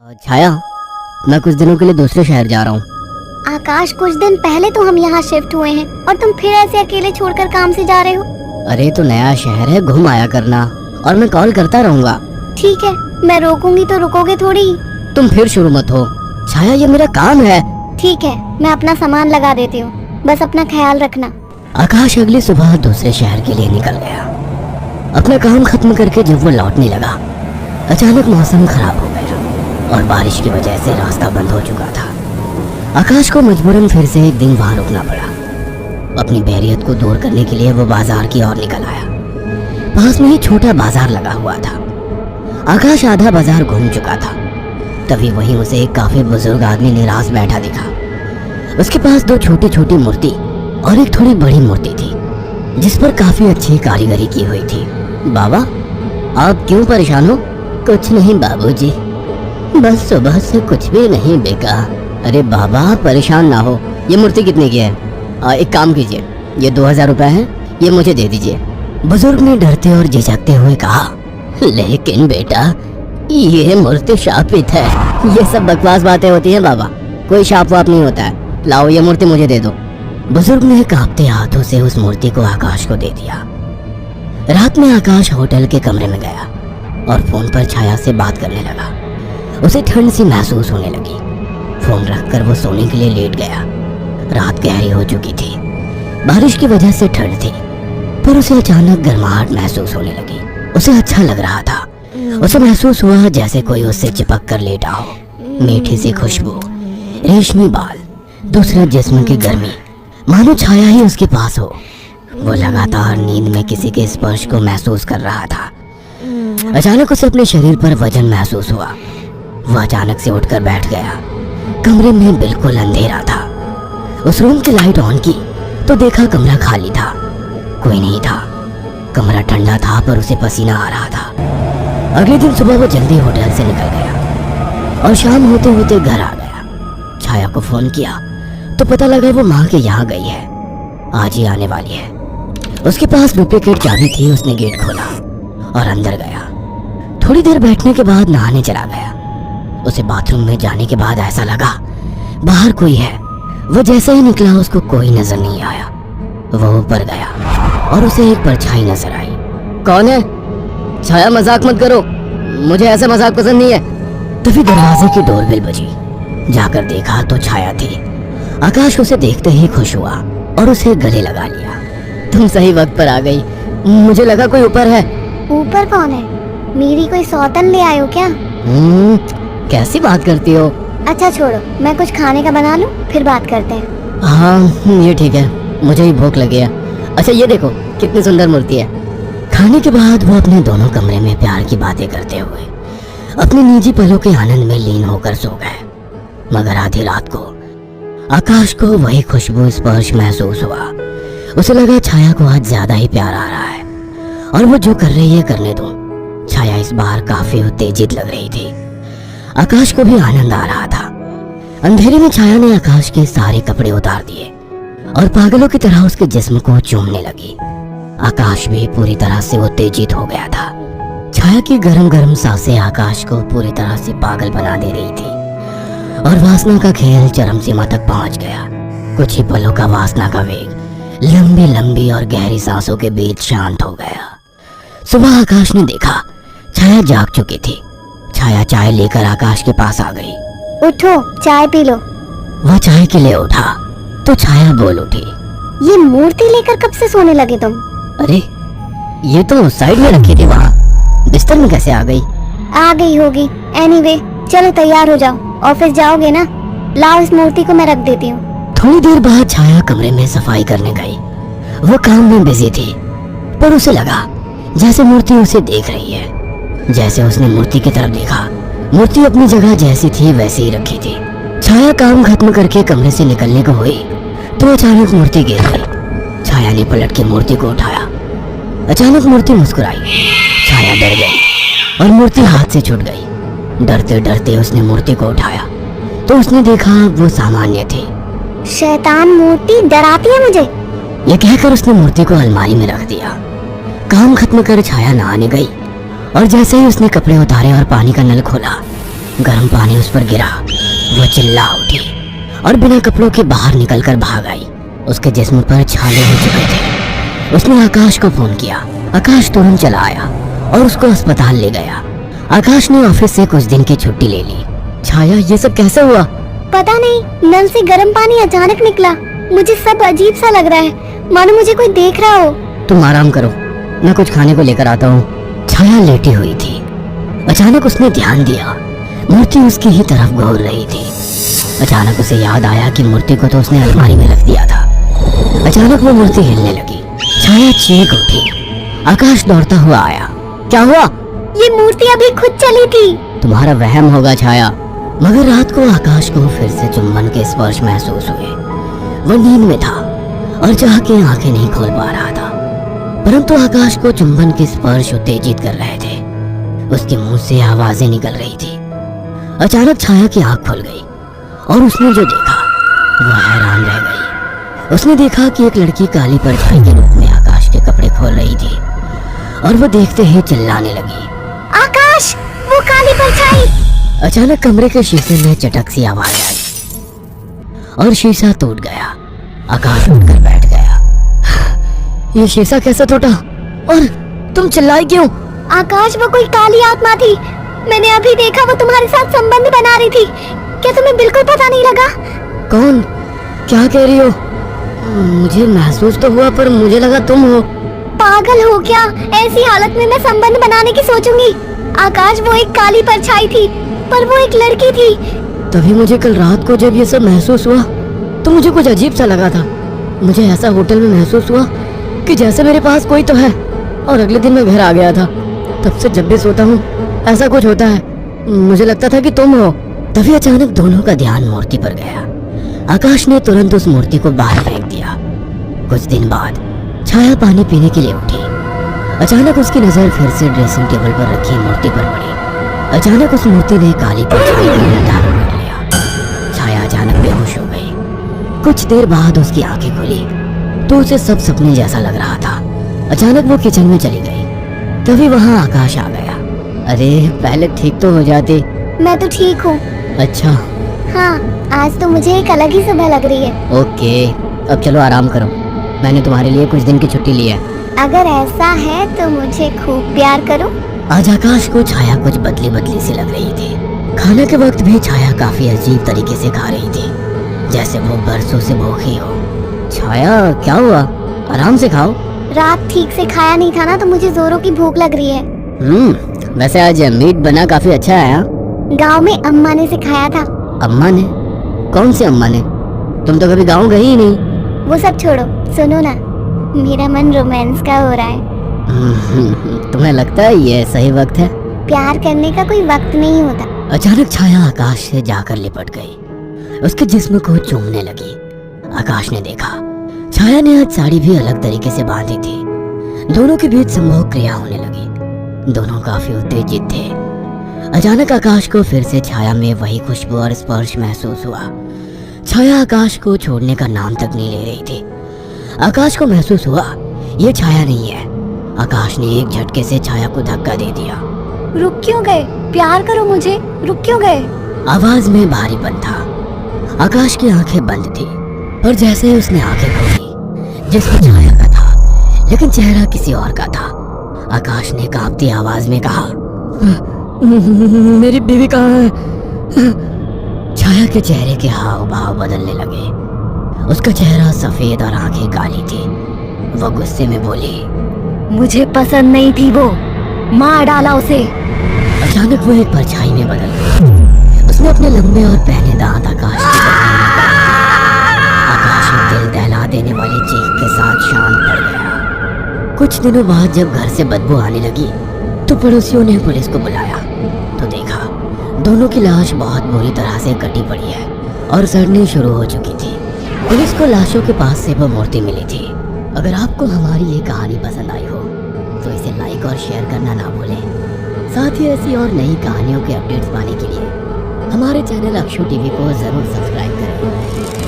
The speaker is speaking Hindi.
छाया, मैं कुछ दिनों के लिए दूसरे शहर जा रहा हूँ। आकाश, कुछ दिन पहले तो हम यहाँ शिफ्ट हुए हैं और तुम फिर ऐसे अकेले छोड़कर काम से जा रहे हो। अरे तो नया शहर है, घूम आया करना, और मैं कॉल करता रहूँगा। ठीक है, मैं रोकूंगी तो रुकोगे थोड़ी। तुम फिर शुरू मत हो छाया, ये मेरा काम है। ठीक है, मैं अपना सामान लगा देती हूँ, बस अपना ख्याल रखना। आकाश अगली सुबह दूसरे शहर के लिए निकल गया। अपना काम खत्म करके जब वो लौटने लगा, अचानक मौसम खराब हो गया और बारिश की वजह से रास्ता बंद हो चुका था। आकाश को मजबूरन फिर से एक दिन वहां रुकना पड़ा। अपनी बैरियत को दूर करने के लिए वो बाजार की ओर निकल आया। पास में ही छोटा बाजार लगा हुआ था। आकाश आधा बाजार घूम चुका था, तभी वहीं उसे एक काफी बुजुर्ग आदमी निराश बैठा दिखा। उसके पास दो छोटी छोटी मूर्ति और एक थोड़ी बड़ी मूर्ति थी, जिस पर काफी अच्छी कारीगरी की हुई थी। बाबा, आप क्यों परेशान हो? कुछ नहीं बाबूजी, बस सुबह से कुछ भी नहीं बिका। अरे बाबा, परेशान ना हो। ये मूर्ति कितने की है? एक काम कीजिए, ये 2000 रुपए है, ये मुझे दे दीजिए। बुजुर्ग ने डरते और झिझकते हुए कहा, लेकिन बेटा, ये मूर्ति शापित है। ये सब बकवास बातें होती हैं बाबा, कोई शाप वाप नहीं होता है। लाओ, ये मूर्ति मुझे दे दो। बुजुर्ग ने कांपते हाथों से उस मूर्ति को आकाश को दे दिया। रात में आकाश होटल के कमरे में गया और फोन पर छाया से बात करने लगा। उसे ठंड सी महसूस होने लगी। फोन रखकर वो सोने के लिए लेट गया। रात गहरी हो चुकी थी, बारिश की वजह से ठंड थी, पर उसे अचानक गर्माहट महसूस होने लगी। उसे अच्छा लग रहा था। उसे महसूस हुआ जैसे कोई उससे चिपक कर लेटा हो। मीठी सी खुशबू, रेशमी बाल, दूसरा जिस्म की गर्मी, मानो छाया ही उसके पास हो। वो लगातार नींद में किसी के स्पर्श को महसूस कर रहा था। अचानक उसे अपने शरीर पर वजन महसूस हुआ। वो अचानक से उठकर बैठ गया। कमरे में बिल्कुल अंधेरा था। उस रूम की लाइट ऑन की तो देखा कमरा खाली था, कोई नहीं था। कमरा ठंडा था पर उसे पसीना आ रहा था। अगले दिन सुबह वो जल्दी होटल से निकल गया और शाम होते होते घर आ गया। छाया को फोन किया तो पता लगा वो माँ के यहाँ गई है, आज ही आने वाली है। उसके पास डुप्लीकेट चाबी थी। उसने गेट खोला और अंदर गया। थोड़ी देर बैठने के बाद नहाने चला गया। उसे बाथरूम में जाने के बाद ऐसा लगा बाहर कोई है। वो जैसे ही निकला उसको कोई नजर नहीं आया। वो ऊपर गया और उसे एक परछाई नजर आई। कौन है? छाया, मजाक मत करो, मुझे ऐसा मजाक पसंद नहीं है। तभी दरवाजे की डोरबेल बजी। जाकर देखा तो छाया थी। आकाश उसे देखते ही खुश हुआ और उसे गले लगा लिया। तुम सही वक्त पर आ गई, मुझे लगा कोई ऊपर है। ऊपर कौन है? मेरी कोई सौतन ले आयो क्या? कैसी बात करती हो? अच्छा छोड़ो, मैं कुछ खाने का बना लूं, फिर बात करते हैं। हाँ ये ठीक है, मुझे ही भूख लगी है। अच्छा ये देखो कितनी सुंदर मूर्ति है। खाने के बाद वो अपने दोनों कमरे में प्यार की बातें करते हुए अपने निजी पलों के आनंद में लीन होकर सो गए। मगर आधी रात को आकाश को वही खुशबू स्पर्श महसूस हुआ। उसे लगा छाया को आज ज्यादा ही प्यार आ रहा है और वो जो कर रही है करने दो। छाया इस बार काफी उत्तेजित लग रही थी। आकाश को भी आनंद आ रहा था। अंधेरे में छाया ने आकाश के सारे कपड़े उतार दिए और पागलों की तरह उसके जिस्म को चूमने लगी। आकाश भी पूरी तरह से उत्तेजित हो गया था। छाया की गरम गरम सांसें आकाश को पूरी तरह से पागल बना दे रही थी और वासना का खेल चरम सीमा तक पहुंच गया। कुछ ही पलों का वासना का वेग लंबी लंबी और गहरी सांसों के बीच शांत हो गया। सुबह आकाश ने देखा छाया जाग चुकी थी। छाया चाय लेकर आकाश के पास आ गई। उठो, चाय पी लो। वह चाय के लिए उठा तो छाया बोल उठी, ये मूर्ति लेकर कब से सोने लगे तुम? अरे ये तो साइड में रखी थी, वहाँ बिस्तर में कैसे आ गई? आ गई होगी। एनीवे, चलो तैयार हो जाओ, ऑफिस जाओगे ना? लाओ, इस मूर्ति को मैं रख देती हूँ। थोड़ी देर बाद छाया कमरे में सफाई करने गई। वो काम में बिजी थी, पर उसे लगा जैसे मूर्ति उसे देख रही है। जैसे उसने मूर्ति की तरफ देखा, मूर्ति अपनी जगह जैसी थी वैसे ही रखी थी। छाया काम खत्म करके कमरे से निकलने को हुई तो अचानक मूर्ति गिर गई। छाया ने पलट के मूर्ति को उठाया। अचानक मूर्ति मुस्कुराई। छाया डर गई और मूर्ति हाथ से छूट गई। डरते डरते उसने मूर्ति को उठाया तो उसने देखा वो सामान्य थी। शैतान मूर्ति, डराती है मुझे। यह कहकर उसने मूर्ति को अलमारी में रख दिया। काम खत्म कर छाया नहाने गई और जैसे ही उसने कपड़े उतारे और पानी का नल खोला, गर्म पानी उस पर गिरा। वो चिल्ला उठी और बिना कपड़ों के बाहर निकलकर भाग आई। उसके जिस्म पर छाले हो चुके थे। उसने आकाश को फोन किया। आकाश तुरंत चला आया और उसको अस्पताल ले गया। आकाश ने ऑफिस से कुछ दिन की छुट्टी ले ली। छाया, ये सब कैसे हुआ? पता नहीं, नल से गर्म पानी अचानक निकला। मुझे सब अजीब सा लग रहा है, मानो मुझे कोई देख रहा हो। तुम आराम करो, मैं कुछ खाने को लेकर आता हूँ। छाया लेटी हुई थी। अचानक उसने ध्यान दिया, मूर्ति उसकी ही तरफ घूर रही थी। अचानक उसे याद आया कि मूर्ति को तो उसने अलमारी में रख दिया था। अचानक वो मूर्ति हिलने लगी। छाया चीख उठी। आकाश दौड़ता हुआ आया। क्या हुआ? ये मूर्ति अभी खुद चली थी। तुम्हारा वहम होगा छाया। मगर रात को आकाश को फिर से चुंबन के स्पर्श महसूस हुए। वो नींद में था और चाह के आंखें नहीं खोल पा रहा था, परंतु आकाश को चुंबन के स्पर्श उत्तेजित कर रहे थे। उसके मुंह से आवाजें निकल रही थी। अचानक छाया की आंख खुल गई और उसने जो देखा वो हैरान रह गई। उसने देखा कि एक लड़की काली परछाई के रूप में आकाश के कपड़े खोल रही थी और वो देखते ही चिल्लाने लगी, आकाश, वो काली परछाई! अचानक कमरे के शीशे में चटक सी आवाज आई और शीशा टूट गया। आकाश उठकर बैठ गया। ये शीशा कैसे टूटा? और तुम चिल्लाई क्यों? आकाश, वो कोई काली आत्मा थी। मैंने अभी देखा, वो तुम्हारे साथ संबंध बना रही थी। क्या तुम्हें बिल्कुल पता नहीं लगा? कौन? क्या कह रही हो? मुझे महसूस तो हुआ, पर मुझे लगा तुम हो। पागल हो क्या? ऐसी हालत में मैं संबंध बनाने की सोचूंगी? आकाश, वो एक काली परछाई थी, पर वो एक लड़की थी। तभी मुझे कल रात को जब ये सब महसूस हुआ तो मुझे कुछ अजीब सा लगा था। मुझे ऐसा होटल में महसूस हुआ कि जैसे मेरे पास कोई तो है। और अगले दिन मैं घर आ गया था। तब से जब भी सोता हूँ ऐसा कुछ होता है। मुझे लगता था कि तुम हो। तभी अचानक दोनों का ध्यान मूर्ति पर गया। आकाश ने तुरंत उस मूर्ति को बाहर फेंक दिया। कुछ दिन बाद छाया पानी पीने के लिए उठी। अचानक उसकी नजर फिर से ड्रेसिंग टेबल पर रखी मूर्ति पर पड़ी। अचानक उस मूर्ति ने काली परछाई को निर्धारण कर लिया। छाया अचानक बेहोश हो गई। कुछ देर बाद उसकी आंखें खुली तो उसे सब सपने जैसा लग रहा था। अचानक वो किचन में चली गई। तभी वहाँ आकाश आ गया। अरे, पहले ठीक तो हो जाती। मैं तो ठीक हूँ। अच्छा। हाँ, आज तो मुझे एक अलग ही सुबह लग रही है। ओके, अब चलो आराम करो। मैंने तुम्हारे लिए कुछ दिन की छुट्टी ली है। अगर ऐसा है तो मुझे खूब प्यार करो। आज आकाश को छाया कुछ बदली बदली सी लग रही थी। खाने के वक्त भी छाया काफी अजीब तरीके से खा रही थी, जैसे वो बरसों से भूखी हो। छाया, क्या हुआ? आराम से खाओ। रात ठीक से खाया नहीं था ना, तो मुझे जोरों की भूख लग रही है। वैसे आज मीट बना काफी अच्छा है। हाँ? गाँव में अम्मा ने सिखाया था। अम्मा ने? कौन सी अम्मा ने? तुम तो कभी गाँव गई ही नहीं। वो सब छोड़ो, सुनो ना, मेरा मन रोमांस का हो रहा है। तुम्हें लगता है ये सही वक्त है? प्यार करने का कोई वक्त नहीं होता। अचानक छाया आकाश से जाकर लिपट गई। उसके जिस्म को चूमने लगी। आकाश ने देखा छाया ने आज साड़ी भी अलग तरीके से बांधी थी। दोनों के बीच संभोग क्रिया होने लगी। दोनों काफी उत्तेजित थे। अचानक आकाश को फिर से छाया में वही खुशबू और स्पर्श महसूस हुआ। छाया आकाश को छोड़ने का नाम तक नहीं ले रही थी। आकाश को महसूस हुआ ये छाया नहीं है। आकाश ने एक झटके से छाया को धक्का दे दिया। रुक क्यों गए? प्यार करो मुझे, रुक क्यों गए? आवाज में भारीपन था। आकाश की आंखें बंद थी, पर जैसे ही उसने आंखें खोली, जिसमें छाया का था लेकिन चेहरा किसी और का था। आकाश ने कांपती आवाज में कहा, मेरी बीवी कहाँ है? छाया के चेहरे के हाव भाव बदलने लगे। उसका चेहरा सफेद और आंखें काली थी। वो गुस्से में बोली, मुझे पसंद नहीं थी वो, मार डाला उसे। अचानक वो एक परछाई में बदल गई। उसने अपने लंबे और पहने दांत आकाश की गर्दन में डाल दिए। आकाश दिल दहला देने वाली चीख के साथ शांत पड़ गया। कुछ दिनों बाद जब घर से बदबू आने लगी तो पड़ोसियों ने पुलिस को बुलाया तो देखा दोनों की लाश बहुत बुरी तरह से कटी पड़ी है और सड़नी शुरू हो चुकी थी। पुलिस को लाशों के पास से वो मूर्ति मिली थी। अगर आपको हमारी ये कहानी पसंद आई हो तो इसे लाइक और शेयर करना ना भूलें। साथ ही ऐसी और नई कहानियों के अपडेट्स पाने के लिए हमारे चैनल अक्षु टीवी को जरूर सब्सक्राइब करें।